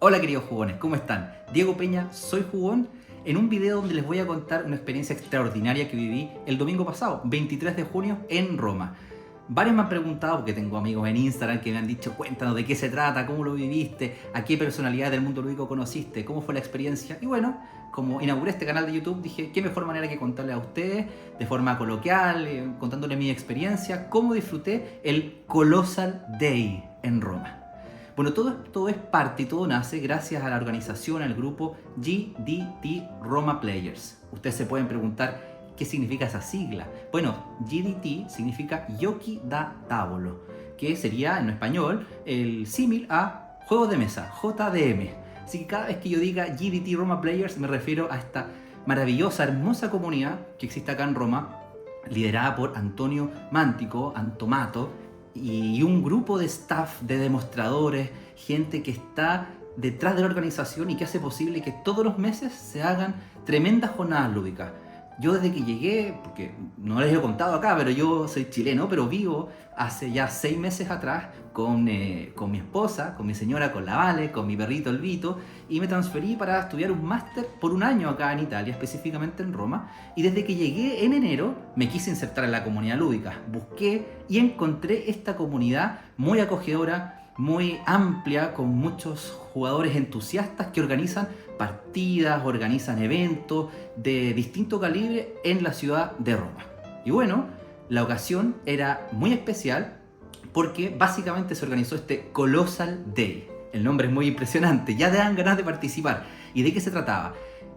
Hola queridos jugones, ¿cómo están? Diego Peña, soy jugón, en un video donde les voy a contar una experiencia extraordinaria que viví el domingo pasado, 23 de junio, en Roma. Varios me han preguntado, porque tengo amigos en Instagram que me han dicho, cuéntanos de qué se trata, cómo lo viviste, a qué personalidad del mundo lúdico conociste, cómo fue la experiencia. Y bueno, como inauguré este canal de YouTube, dije, qué mejor manera que contarle a ustedes, de forma coloquial, contándole mi experiencia, cómo disfruté el Colossal Day en Roma. Bueno, todo es parte y todo nace gracias a la organización, al grupo GDT Roma Players. Ustedes se pueden preguntar qué significa esa sigla. Bueno, GDT significa Giochi da Tavolo, que sería en español el símil a juegos de mesa, JDM. Así que cada vez que yo diga GDT Roma Players me refiero a esta maravillosa, hermosa comunidad que existe acá en Roma, liderada por Antonio Mántico, Antomato, y un grupo de staff, de demostradores, gente que está detrás de la organización y que hace posible que todos los meses se hagan tremendas jornadas lúdicas. Yo desde que llegué, porque no les he contado acá, pero yo soy chileno, pero vivo hace ya 6 meses atrás con mi esposa, con mi señora, con la Vale, con mi perrito el Vito, y me transferí para estudiar un máster por un año acá en Italia, específicamente en Roma, y desde que llegué en enero me quise insertar en la comunidad lúdica. Busqué y encontré esta comunidad muy acogedora, muy amplia, con muchos jugadores entusiastas que organizan partidas, organizan eventos de distinto calibre en la ciudad de Roma. Y bueno, la ocasión era muy especial porque básicamente se organizó este Colossal Day. El nombre es muy impresionante, ya te dan ganas de participar. ¿Y de qué se trataba?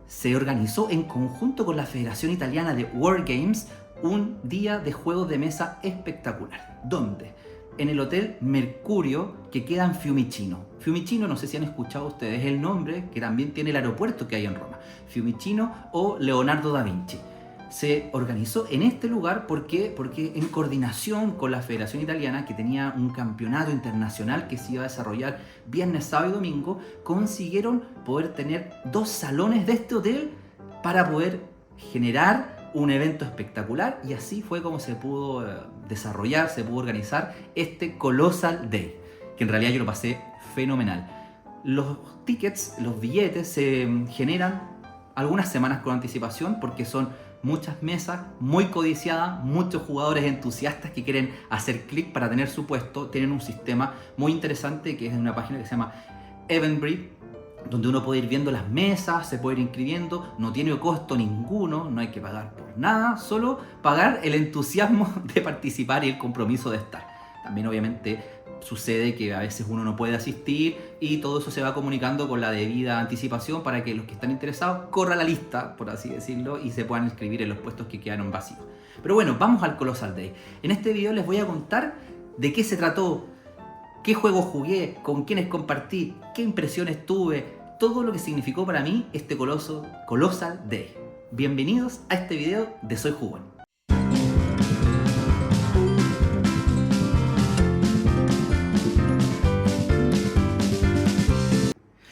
Se organizó en conjunto con la Federación Italiana de Wargames un día de juegos de mesa espectacular. ¿Dónde? En el Hotel Mercurio, que queda en Fiumicino. Fiumicino, no sé si han escuchado ustedes, es el nombre que también tiene el aeropuerto que hay en Roma. Fiumicino o Leonardo da Vinci. Se organizó en este lugar porque en coordinación con la Federación Italiana, que tenía un campeonato internacional que se iba a desarrollar viernes, sábado y domingo, consiguieron poder tener 2 salones de este hotel para poder generar un evento espectacular, y así fue como se pudo desarrollar, se pudo organizar este Colossal Day, que en realidad yo lo pasé fenomenal. Los tickets, los billetes se generan algunas semanas con anticipación porque son muchas mesas muy codiciadas, muchos jugadores entusiastas que quieren hacer clic para tener su puesto. Tienen un sistema muy interesante que es una página que se llama Eventbrite, donde uno puede ir viendo las mesas, se puede ir inscribiendo, no tiene costo ninguno, no hay que pagar por nada, solo pagar el entusiasmo de participar y el compromiso de estar. También obviamente sucede que a veces uno no puede asistir y todo eso se va comunicando con la debida anticipación para que los que están interesados corran la lista, por así decirlo, y se puedan inscribir en los puestos que quedaron vacíos. Pero bueno, vamos al Colossal Day. En este video les voy a contar de qué se trató, qué juegos jugué, con quiénes compartí, qué impresiones tuve, todo lo que significó para mí este Colossal Day. Bienvenidos a este video de Soy Jugón.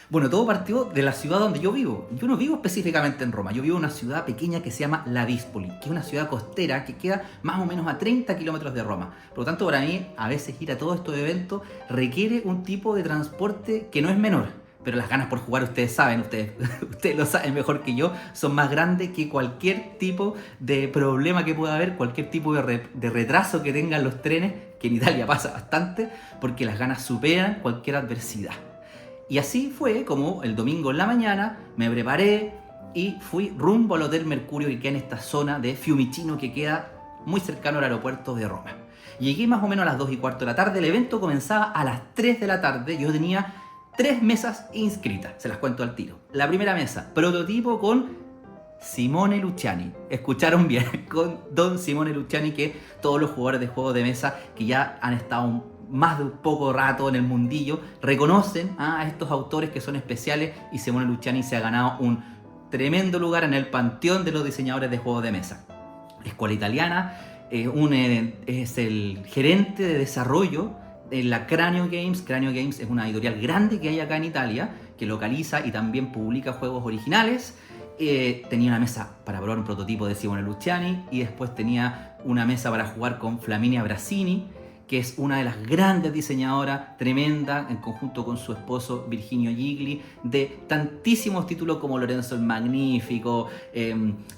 Bueno, todo partió de la ciudad donde yo vivo. Yo no vivo específicamente en Roma, yo vivo en una ciudad pequeña que se llama Ladispoli, que es una ciudad costera que queda más o menos a 30 kilómetros de Roma. Por lo tanto, para mí, a veces ir a todos estos eventos requiere un tipo de transporte que no es menor. Pero las ganas por jugar, ustedes saben, ustedes lo saben mejor que yo, son más grandes que cualquier tipo de problema que pueda haber, cualquier tipo de retraso que tengan los trenes, que en Italia pasa bastante, porque las ganas superan cualquier adversidad. Y así fue como el domingo en la mañana me preparé y fui rumbo al Hotel Mercurio, que queda en esta zona de Fiumicino, que queda muy cercano al aeropuerto de Roma. Llegué más o menos a las 2:15 de la tarde, el evento comenzaba a las 3 de la tarde, yo tenía 3 mesas inscritas, se las cuento al tiro. La primera mesa, prototipo con Simone Luciani. Escucharon bien, con Don Simone Luciani, que todos los jugadores de juegos de mesa que ya han estado más de un poco rato en el mundillo reconocen a estos autores que son especiales, y Simone Luciani se ha ganado un tremendo lugar en el panteón de los diseñadores de juegos de mesa. Escuela italiana, es el gerente de desarrollo de la Cranio Games. Cranio Games es una editorial grande que hay acá en Italia, que localiza y también publica juegos originales. Tenía una mesa para probar un prototipo de Simone Luciani, y después tenía una mesa para jugar con Flaminia Brasini, que es una de las grandes diseñadoras, tremenda, en conjunto con su esposo Virginio Gigli, de tantísimos títulos como Lorenzo el Magnífico,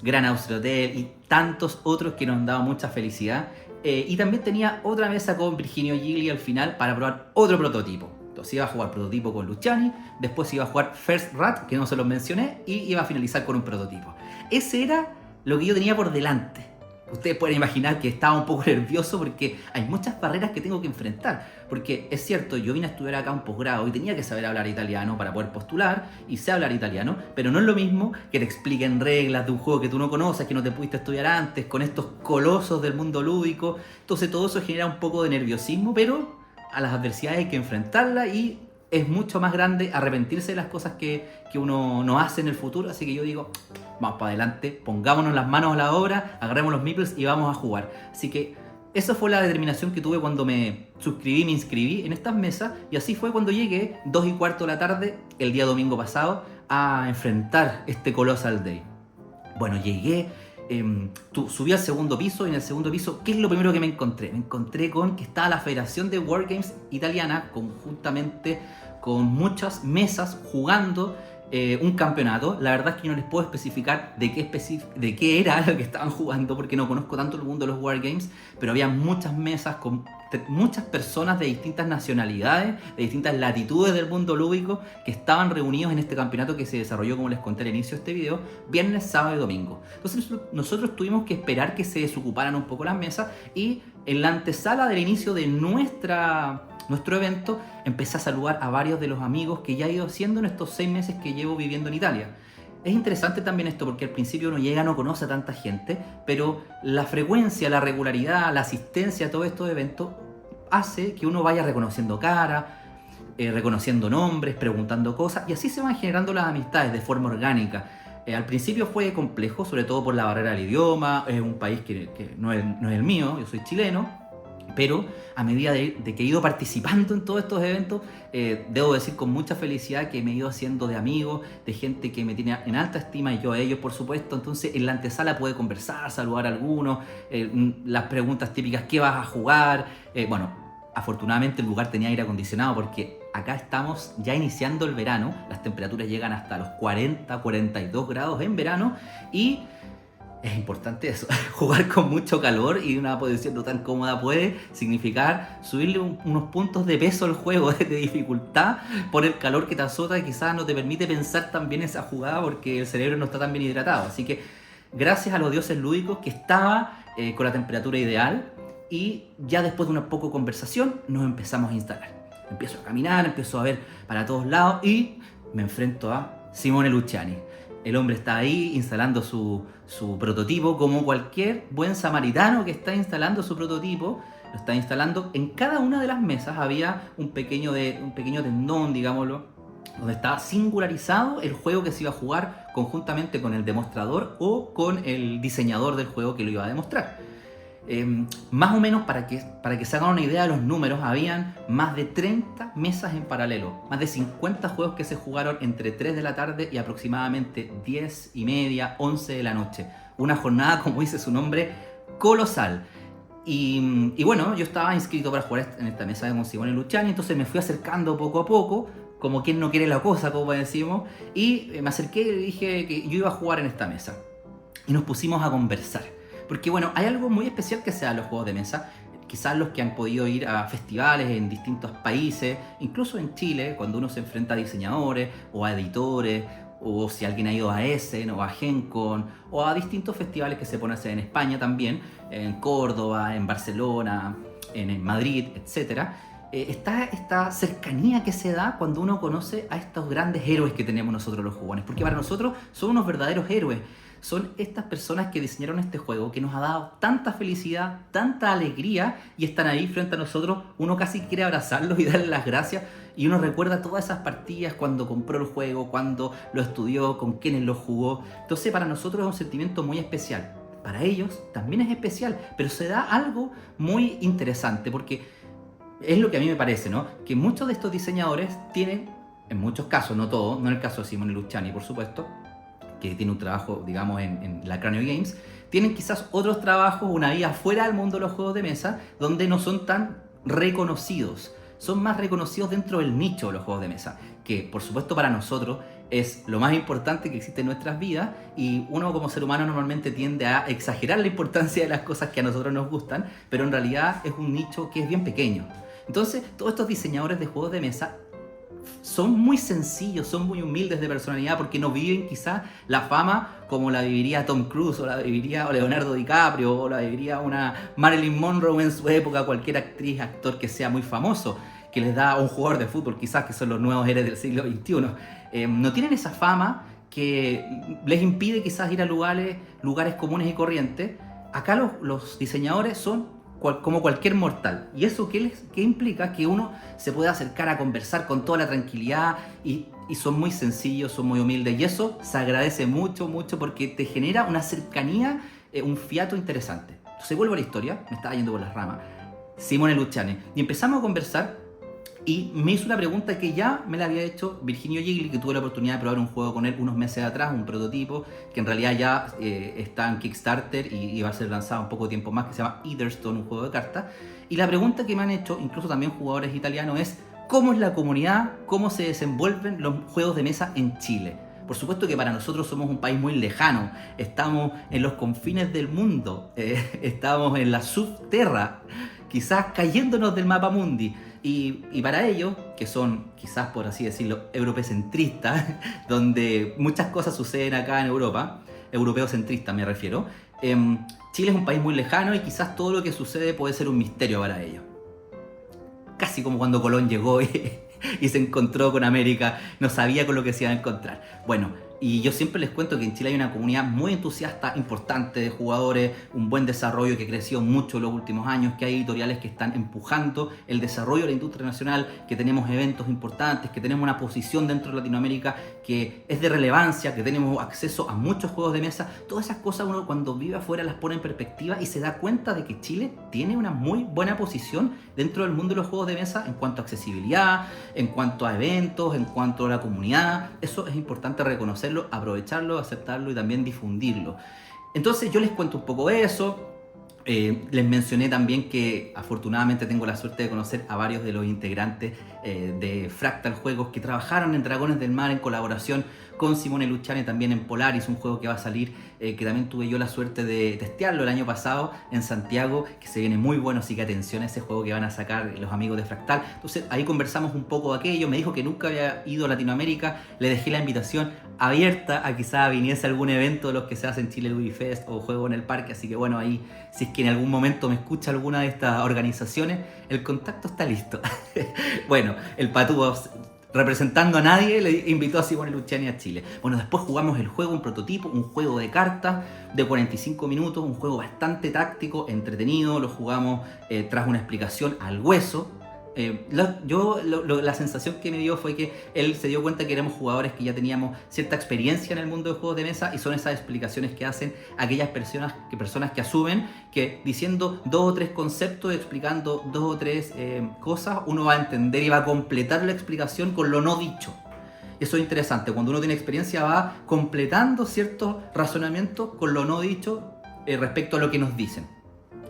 Gran Austria Hotel y tantos otros que nos han dado mucha felicidad. Y también tenía otra mesa con Virginio Gigli al final para probar otro prototipo. Entonces iba a jugar prototipo con Luciani, después iba a jugar First Rat, que no se los mencioné, y iba a finalizar con un prototipo. Ese era lo que yo tenía por delante. Ustedes pueden imaginar que estaba un poco nervioso porque hay muchas barreras que tengo que enfrentar. Porque es cierto, yo vine a estudiar acá un posgrado y tenía que saber hablar italiano para poder postular, y sé hablar italiano, pero no es lo mismo que te expliquen reglas de un juego que tú no conoces, que no te pudiste estudiar antes, con estos colosos del mundo lúdico. Entonces todo eso genera un poco de nerviosismo, pero a las adversidades hay que enfrentarlas y es mucho más grande arrepentirse de las cosas que uno no hace en el futuro. Así que yo digo, vamos para adelante, pongámonos las manos a la obra, agarremos los meeples y vamos a jugar. Así que esa fue la determinación que tuve cuando me suscribí, me inscribí en estas mesas, y así fue cuando llegué 2:15 de la tarde el día domingo pasado a enfrentar este Colossal Day. Bueno, llegué, subí al segundo piso, y en el segundo piso, ¿qué es lo primero que me encontré? Me encontré con que estaba la Federación de Wargames Italiana conjuntamente con muchas mesas jugando un campeonato. La verdad es que yo no les puedo especificar de qué era lo que estaban jugando, porque no conozco tanto el mundo de los Wargames, pero había muchas mesas con muchas personas de distintas nacionalidades, de distintas latitudes del mundo lúdico, que estaban reunidos en este campeonato que se desarrolló, como les conté al inicio de este video, viernes, sábado y domingo. Entonces nosotros tuvimos que esperar que se desocuparan un poco las mesas, y en la antesala del inicio de nuestro evento empecé a saludar a varios de los amigos que ya he ido haciendo en estos 6 meses que llevo viviendo en Italia. Es interesante también esto porque al principio uno llega, no conoce a tanta gente, pero la frecuencia, la regularidad, la asistencia a todos estos eventos hace que uno vaya reconociendo caras, reconociendo nombres, preguntando cosas, y así se van generando las amistades de forma orgánica. Al principio fue complejo, sobre todo por la barrera del idioma. Es un país que no es el mío, yo soy chileno. Pero a medida de que he ido participando en todos estos eventos, debo decir con mucha felicidad que me he ido haciendo de amigos, de gente que me tiene en alta estima, y yo a ellos, por supuesto. Entonces en la antesala pude conversar, saludar a algunos, las preguntas típicas: ¿qué vas a jugar? Bueno, afortunadamente el lugar tenía aire acondicionado, porque acá estamos ya iniciando el verano, las temperaturas llegan hasta los 40, 42 grados en verano, y es importante eso, jugar con mucho calor y una posición no tan cómoda puede significar subirle unos puntos de peso al juego, de dificultad, por el calor que te azota, y quizás no te permite pensar tan bien esa jugada porque el cerebro no está tan bien hidratado. Así que gracias a los dioses lúdicos que estaba con la temperatura ideal, y ya después de una poco conversación nos empezamos a instalar. Empiezo a caminar, empiezo a ver para todos lados y me enfrento a Simone Luciani. El hombre está ahí instalando su prototipo, como cualquier buen samaritano que está instalando su prototipo. Lo está instalando en cada una de las mesas. Había un pequeño tendón, digámoslo, donde estaba singularizado el juego que se iba a jugar conjuntamente con el demostrador o con el diseñador del juego que lo iba a demostrar. Más o menos, para que se hagan una idea de los números, habían más de 30 mesas en paralelo, más de 50 juegos que se jugaron entre 3 de la tarde y aproximadamente 10 y media, 11 de la noche. Una jornada, como dice su nombre, colosal. Y bueno, yo estaba inscrito para jugar en esta mesa con Simone Luciani, entonces me fui acercando poco a poco, como quien no quiere la cosa, como decimos, y me acerqué y dije que yo iba a jugar en esta mesa. Y nos pusimos a conversar. Porque bueno, hay algo muy especial que se da en los juegos de mesa. Quizás los que han podido ir a festivales en distintos países, incluso en Chile, cuando uno se enfrenta a diseñadores o a editores, o si alguien ha ido a Essen o a Gencon, o a distintos festivales que se ponen a hacer en España también, en Córdoba, en Barcelona, en Madrid, etc. Está esta cercanía que se da cuando uno conoce a estos grandes héroes que tenemos nosotros los jugones, porque para nosotros son unos verdaderos héroes. Son estas personas que diseñaron este juego, que nos ha dado tanta felicidad, tanta alegría, y están ahí frente a nosotros. Uno casi quiere abrazarlos y darles las gracias, y uno recuerda todas esas partidas, cuando compró el juego, cuando lo estudió, con quienes lo jugó. Entonces para nosotros es un sentimiento muy especial. Para ellos también es especial, pero se da algo muy interesante, porque es lo que a mí me parece, ¿no? Que muchos de estos diseñadores tienen, en muchos casos, no todos, no en el caso de Simone Luciani, por supuesto, que tiene un trabajo, digamos, en la Cranio Games, tienen quizás otros trabajos, una vida fuera del mundo de los juegos de mesa, donde no son tan reconocidos. Son más reconocidos dentro del nicho de los juegos de mesa, que por supuesto para nosotros es lo más importante que existe en nuestras vidas, y uno como ser humano normalmente tiende a exagerar la importancia de las cosas que a nosotros nos gustan, pero en realidad es un nicho que es bien pequeño. Entonces, todos estos diseñadores de juegos de mesa son muy sencillos, son muy humildes de personalidad, porque no viven quizás la fama como la viviría Tom Cruise, o la viviría Leonardo DiCaprio, o la viviría una Marilyn Monroe en su época, cualquier actriz, actor que sea muy famoso, que les da a un jugador de fútbol quizás, que son los nuevos héroes del siglo XXI. No tienen esa fama que les impide quizás ir a lugares comunes y corrientes. Acá los diseñadores son como cualquier mortal. ¿Y eso qué implica? Que uno se puede acercar a conversar con toda la tranquilidad, y son muy sencillos, son muy humildes, y eso se agradece mucho, mucho, porque te genera una cercanía, un fiato interesante. Entonces vuelvo a la historia, me estaba yendo por las ramas. Simone Luciani. Y empezamos a conversar, y me hizo una pregunta que ya me la había hecho Virginio Gigli, que tuve la oportunidad de probar un juego con él unos meses atrás, un prototipo, que en realidad ya está en Kickstarter y va a ser lanzado un poco tiempo más, que se llama Etherstone, un juego de cartas. Y la pregunta que me han hecho, incluso también jugadores italianos, es ¿cómo es la comunidad? ¿Cómo se desenvuelven los juegos de mesa en Chile? Por supuesto que para nosotros somos un país muy lejano, estamos en los confines del mundo, estamos en la subterra, quizás cayéndonos del mapa mundi. Y para ellos, que son quizás, por así decirlo, europecentristas, donde muchas cosas suceden acá en Europa, europeocentristas me refiero, Chile es un país muy lejano, y quizás todo lo que sucede puede ser un misterio para ellos. Casi como cuando Colón llegó y se encontró con América, no sabía con lo que se iba a encontrar. Bueno, y yo siempre les cuento que en Chile hay una comunidad muy entusiasta, importante de jugadores, un buen desarrollo que creció mucho en los últimos años, que hay editoriales que están empujando el desarrollo de la industria nacional, que tenemos eventos importantes, que tenemos una posición dentro de Latinoamérica que es de relevancia, que tenemos acceso a muchos juegos de mesa. Todas esas cosas uno cuando vive afuera las pone en perspectiva y se da cuenta de que Chile tiene una muy buena posición dentro del mundo de los juegos de mesa en cuanto a accesibilidad, en cuanto a eventos, en cuanto a la comunidad. Eso es importante reconocerlo, aprovecharlo, aceptarlo y también difundirlo. Entonces yo les cuento un poco eso. Les mencioné también que afortunadamente tengo la suerte de conocer a varios de los integrantes de Fractal Juegos, que trabajaron en Dragones del Mar en colaboración con Simone Luciani, también en Polaris, un juego que va a salir, que también tuve yo la suerte de testearlo el año pasado en Santiago, que se viene muy bueno, así que atención a ese juego que van a sacar los amigos de Fractal. Entonces ahí conversamos un poco de aquello, me dijo que nunca había ido a Latinoamérica, le dejé la invitación abierta a quizá viniese algún evento de los que se hacen en Chile Louis Fest o Juego en el Parque, así que bueno, ahí si es que en algún momento me escucha alguna de estas organizaciones, el contacto está listo. Bueno, el Patúo, representando a nadie, le invitó a Simone Luciani a Chile. Bueno, después jugamos el juego, un prototipo, un juego de cartas de 45 minutos, un juego bastante táctico, entretenido, lo jugamos tras una explicación al hueso. La sensación que me dio fue que él se dio cuenta que éramos jugadores que ya teníamos cierta experiencia en el mundo de juegos de mesa, y son esas explicaciones que hacen aquellas personas que asumen que diciendo 2 o 3 conceptos y explicando 2 o 3 cosas, uno va a entender y va a completar la explicación con lo no dicho. Eso es interesante, cuando uno tiene experiencia va completando ciertos razonamientos con lo no dicho respecto a lo que nos dicen.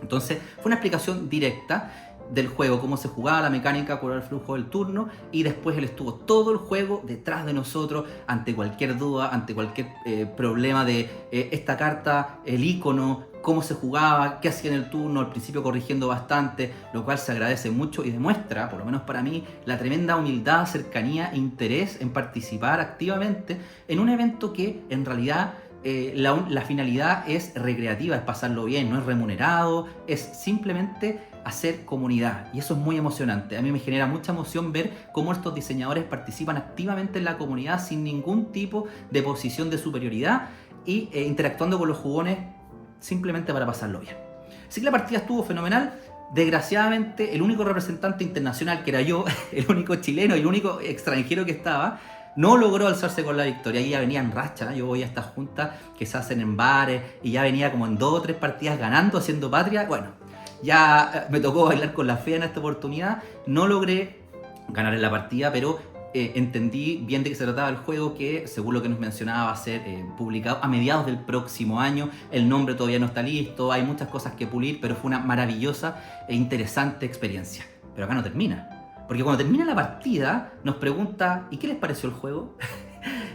Entonces fue una explicación directa del juego, cómo se jugaba, la mecánica, cuál era el flujo del turno, y después él estuvo todo el juego detrás de nosotros ante cualquier duda, ante cualquier problema de esta carta, el icono, cómo se jugaba, qué hacía en el turno, al principio corrigiendo bastante, lo cual se agradece mucho y demuestra, por lo menos para mí, la tremenda humildad, cercanía e interés en participar activamente en un evento que en realidad la finalidad es recreativa, es pasarlo bien, no es remunerado, es simplemente hacer comunidad, y eso es muy emocionante. A mí me genera mucha emoción ver cómo estos diseñadores participan activamente en la comunidad sin ningún tipo de posición de superioridad y interactuando con los jugones simplemente para pasarlo bien. Así que la partida estuvo fenomenal. Desgraciadamente el único representante internacional, que era yo, el único chileno y el único extranjero que estaba, no logró alzarse con la victoria. Y ya venía en racha. Yo voy a estas juntas que se hacen en bares y ya venía como en 2 o 3 partidas ganando, haciendo patria. Bueno, ya me tocó bailar con la fea en esta oportunidad. No logré ganar en la partida, pero entendí bien de qué se trataba el juego, que según lo que nos mencionaba va a ser publicado a mediados del próximo año. El nombre todavía no está listo, hay muchas cosas que pulir, pero fue una maravillosa e interesante experiencia. Pero acá no termina. Porque cuando termina la partida, nos pregunta, ¿y qué les pareció el juego?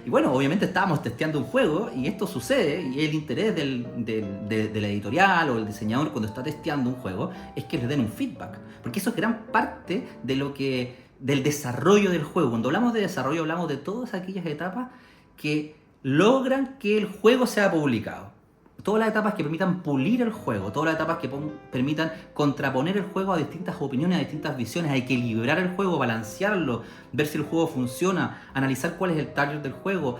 Y bueno, obviamente estábamos testeando un juego y esto sucede, y el interés de la editorial o el diseñador cuando está testeando un juego es que le den un feedback. Porque eso es gran parte de del desarrollo del juego. Cuando hablamos de desarrollo hablamos de todas aquellas etapas que logran que el juego sea publicado. Todas las etapas que permitan pulir el juego, todas las etapas que permitan contraponer el juego a distintas opiniones, a distintas visiones, a equilibrar el juego, balancearlo, ver si el juego funciona, analizar cuál es el target del juego,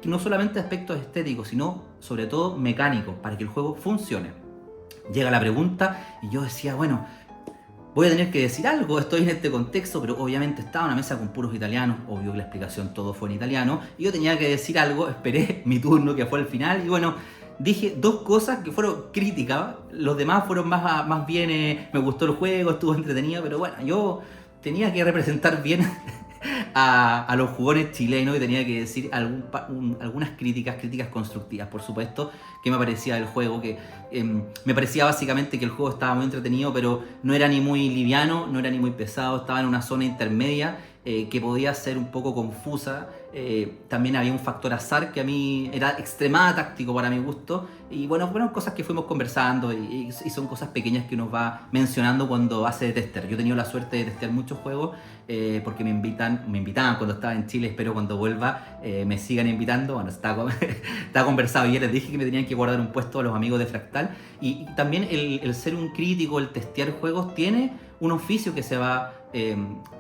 no solamente aspectos estéticos, sino sobre todo mecánicos, para que el juego funcione. Llega la pregunta y yo decía, bueno, voy a tener que decir algo, estoy en este contexto, pero obviamente estaba en una mesa con puros italianos, obvio que la explicación todo fue en italiano, y yo tenía que decir algo, esperé mi turno que fue el final, y bueno, dije dos cosas que fueron críticas, los demás fueron más bien, me gustó el juego, estuvo entretenido, pero bueno, yo tenía que representar bien a los jugones chilenos y tenía que decir algunas críticas constructivas, por supuesto, que me parecía del juego, que me parecía básicamente que el juego estaba muy entretenido, pero no era ni muy liviano, no era ni muy pesado, estaba en una zona intermedia que podía ser un poco confusa. También había un factor azar que a mí era extremadamente táctico para mi gusto, y bueno, fueron cosas que fuimos conversando y son cosas pequeñas que uno va mencionando cuando hace de tester. Yo he tenido la suerte de testear muchos juegos porque me invitaban cuando estaba en Chile, espero cuando vuelva me sigan invitando. Bueno, estaba conversado y ya les dije que me tenían que guardar un puesto a los amigos de Fractal, y también el ser un crítico, el testear juegos tiene un oficio que se va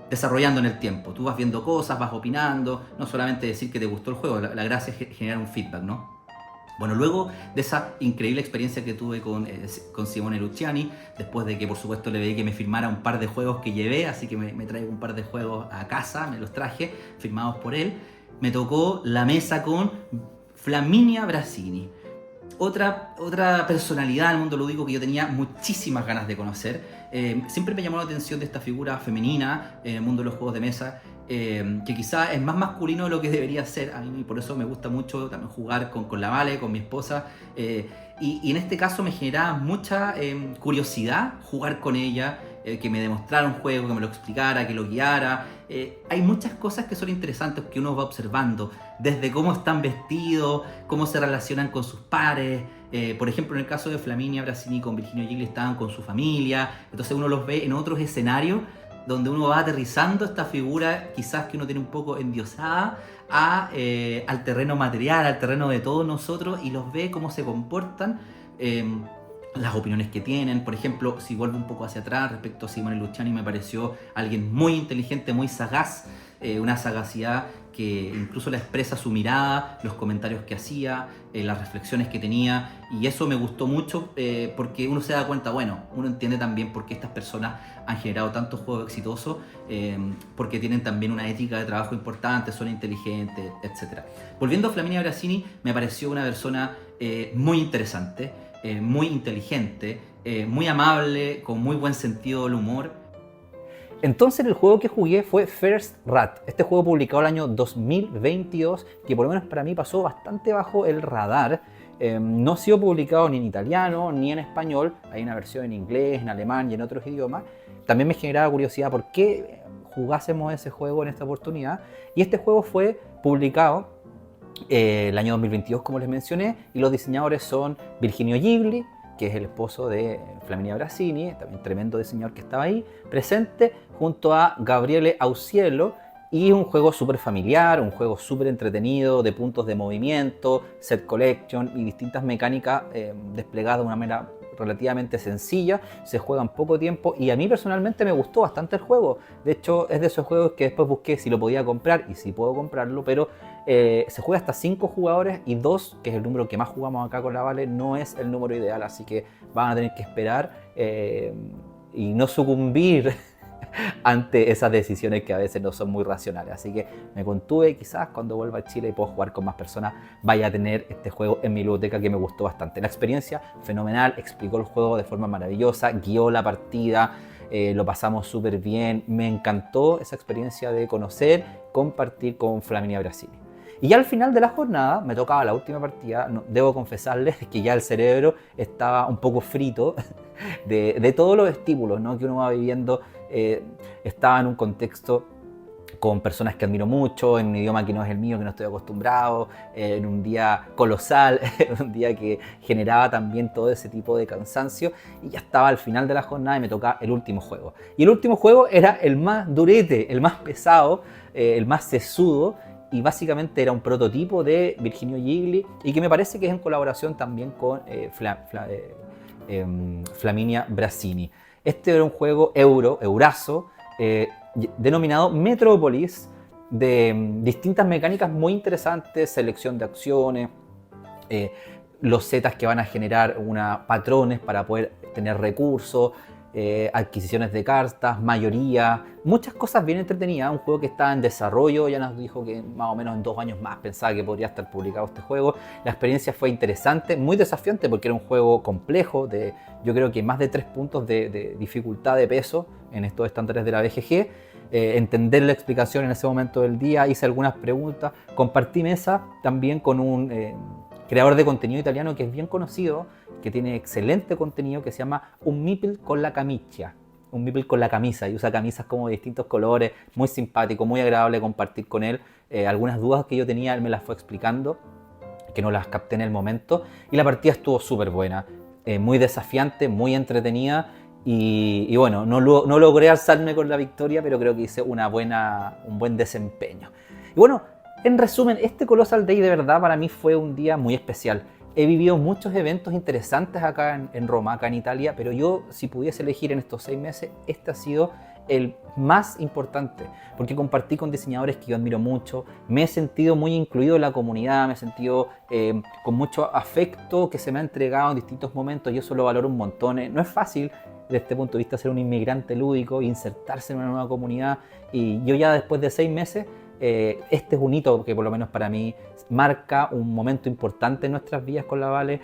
desarrollando en el tiempo. Tú vas viendo cosas, vas opinando, no solamente decir que te gustó el juego, la gracia es generar un feedback, ¿no? Bueno, luego de esa increíble experiencia que tuve con Simone Luciani, después de que por supuesto le pedí que me firmara un par de juegos que llevé, así que me traigo un par de juegos a casa, me los traje, firmados por él, me tocó la mesa con Flaminia Brasini. Otra personalidad del mundo lúdico que yo tenía muchísimas ganas de conocer. Siempre me llamó la atención de esta figura femenina en el mundo de los juegos de mesa, que quizá es más masculino de lo que debería ser. A mí por eso me gusta mucho también jugar con la Vale, con mi esposa, y en este caso me generaba mucha curiosidad jugar con ella, que me demostrara un juego, que me lo explicara, que lo guiara. Hay muchas cosas que son interesantes que uno va observando, desde cómo están vestidos, cómo se relacionan con sus pares. Por ejemplo, en el caso de Flaminia Brasini con Virginio Gigli estaban con su familia, entonces uno los ve en otros escenarios donde uno va aterrizando esta figura quizás que uno tiene un poco endiosada al terreno material, al terreno de todos nosotros, y los ve cómo se comportan, las opiniones que tienen. Por ejemplo, si vuelvo un poco hacia atrás respecto a Simone Luciani, me pareció alguien muy inteligente, muy sagaz, una sagacidad que incluso la expresa su mirada, los comentarios que hacía, las reflexiones que tenía, y eso me gustó mucho porque uno se da cuenta, bueno, uno entiende también por qué estas personas han generado tantos juegos exitosos, porque tienen también una ética de trabajo importante, son inteligentes, etc. Volviendo a Flaminia Brasini, me pareció una persona muy interesante, muy inteligente, muy amable, con muy buen sentido del humor. Entonces el juego que jugué fue First Rat, este juego publicado el año 2022, que por lo menos para mí pasó bastante bajo el radar. No ha sido publicado ni en italiano ni en español, hay una versión en inglés, en alemán y en otros idiomas. También me generaba curiosidad por qué jugásemos ese juego en esta oportunidad, y este juego fue publicado el año 2022, como les mencioné, y los diseñadores son Virginio Gigli, que es el esposo de Flaminia Brasini, también tremendo diseñador que estaba ahí presente, junto a Gabriele Ausiello, y un juego súper familiar, un juego súper entretenido, de puntos de movimiento, set collection y distintas mecánicas desplegadas de una manera relativamente sencilla, se juega en poco tiempo, y a mí personalmente me gustó bastante el juego. De hecho, es de esos juegos que después busqué si lo podía comprar, y si puedo comprarlo, pero se juega hasta 5 jugadores, y 2, que es el número que más jugamos acá con la Vale, no es el número ideal, así que van a tener que esperar y no sucumbir ante esas decisiones que a veces no son muy racionales. Así que me contuve, quizás cuando vuelva a Chile y puedo jugar con más personas, vaya a tener este juego en mi biblioteca, que me gustó bastante. La experiencia fenomenal, explicó el juego de forma maravillosa, guió la partida, lo pasamos súper bien, me encantó esa experiencia de conocer, compartir con Flaminia Brasini. Y ya al final de la jornada, me tocaba la última partida, debo confesarles que ya el cerebro estaba un poco frito de todos los estímulos, ¿no?, que uno va viviendo estaba en un contexto con personas que admiro mucho, en un idioma que no es el mío, que no estoy acostumbrado, en un día colosal, un día que generaba también todo ese tipo de cansancio, y ya estaba al final de la jornada y me tocaba el último juego. Y el último juego era el más durete, el más pesado, el más sesudo, y básicamente era un prototipo de Virginio Gigli, y que me parece que es en colaboración también con Flaminia Brasini. Este era un juego eurazo, denominado Metrópolis, de distintas mecánicas muy interesantes, selección de acciones, los zetas que van a generar patrones para poder tener recursos, adquisiciones de cartas, mayoría, muchas cosas bien entretenidas. Un juego que está en desarrollo, ya nos dijo que más o menos en 2 años más pensaba que podría estar publicado este juego. La experiencia fue interesante, muy desafiante porque era un juego complejo, yo creo que más de 3 puntos de dificultad de peso en estos estándares de la BGG. Entender la explicación en ese momento del día, hice algunas preguntas, compartí mesa también con un creador de contenido italiano que es bien conocido, que tiene excelente contenido, que se llama Un Meeple con la Camicia, un Meeple con la camisa, y usa camisas como de distintos colores, muy simpático, muy agradable compartir con él. Algunas dudas que yo tenía, él me las fue explicando, que no las capté en el momento, y la partida estuvo súper buena, muy desafiante, muy entretenida. Y bueno, no logré alzarme con la victoria, pero creo que hice un buen desempeño. Y bueno, en resumen, este Colossal Day de verdad para mí fue un día muy especial. He vivido muchos eventos interesantes acá en Roma, acá en Italia, pero yo, si pudiese elegir en estos 6 meses, este ha sido el más importante, porque compartí con diseñadores que yo admiro mucho, me he sentido muy incluido en la comunidad, me he sentido con mucho afecto que se me ha entregado en distintos momentos, yo eso lo valoro un montón. No es fácil desde este punto de vista ser un inmigrante lúdico, insertarse en una nueva comunidad, y yo ya después de 6 meses, este es un hito que por lo menos para mí marca un momento importante en nuestras vidas con la Vale.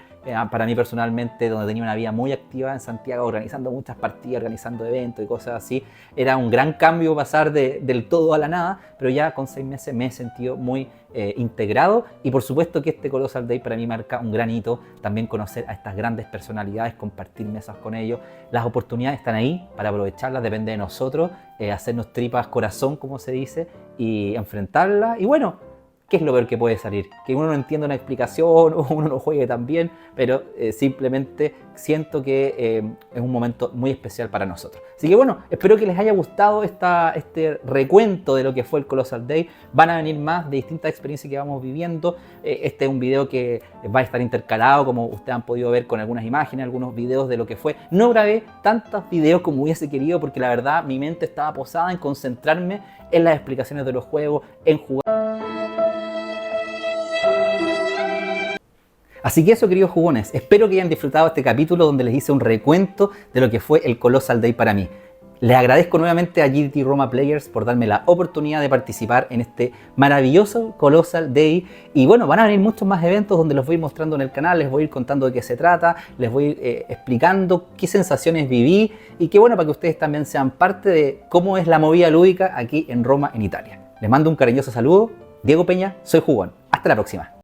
Para mí personalmente, donde tenía una vida muy activa en Santiago, organizando muchas partidas, organizando eventos y cosas así, era un gran cambio pasar del todo a la nada, pero ya con 6 meses me he sentido muy integrado, y por supuesto que este Colossal Day para mí marca un gran hito, también conocer a estas grandes personalidades, compartir mesas con ellos. Las oportunidades están ahí para aprovecharlas, depende de nosotros, hacernos tripas corazón, como se dice, y enfrentarlas. Y bueno, ¿qué es lo peor que puede salir? Que uno no entienda una explicación o uno no juegue tan bien, pero simplemente siento que es un momento muy especial para nosotros. Así que bueno, espero que les haya gustado este recuento de lo que fue el Colossal Day. Van a venir más de distintas experiencias que vamos viviendo. Este es un video que va a estar intercalado, como ustedes han podido ver, con algunas imágenes, algunos videos de lo que fue. No grabé tantos videos como hubiese querido porque la verdad mi mente estaba posada en concentrarme en las explicaciones de los juegos, en jugar. Así que eso, queridos jugones, espero que hayan disfrutado este capítulo donde les hice un recuento de lo que fue el Colossal Day para mí. Les agradezco nuevamente a GDT Roma Players por darme la oportunidad de participar en este maravilloso Colossal Day. Y bueno, van a venir muchos más eventos donde los voy a ir mostrando en el canal, les voy a ir contando de qué se trata, les voy a ir explicando qué sensaciones viví, y qué bueno para que ustedes también sean parte de cómo es la movida lúdica aquí en Roma, en Italia. Les mando un cariñoso saludo. Diego Peña, soy Jugón. Hasta la próxima.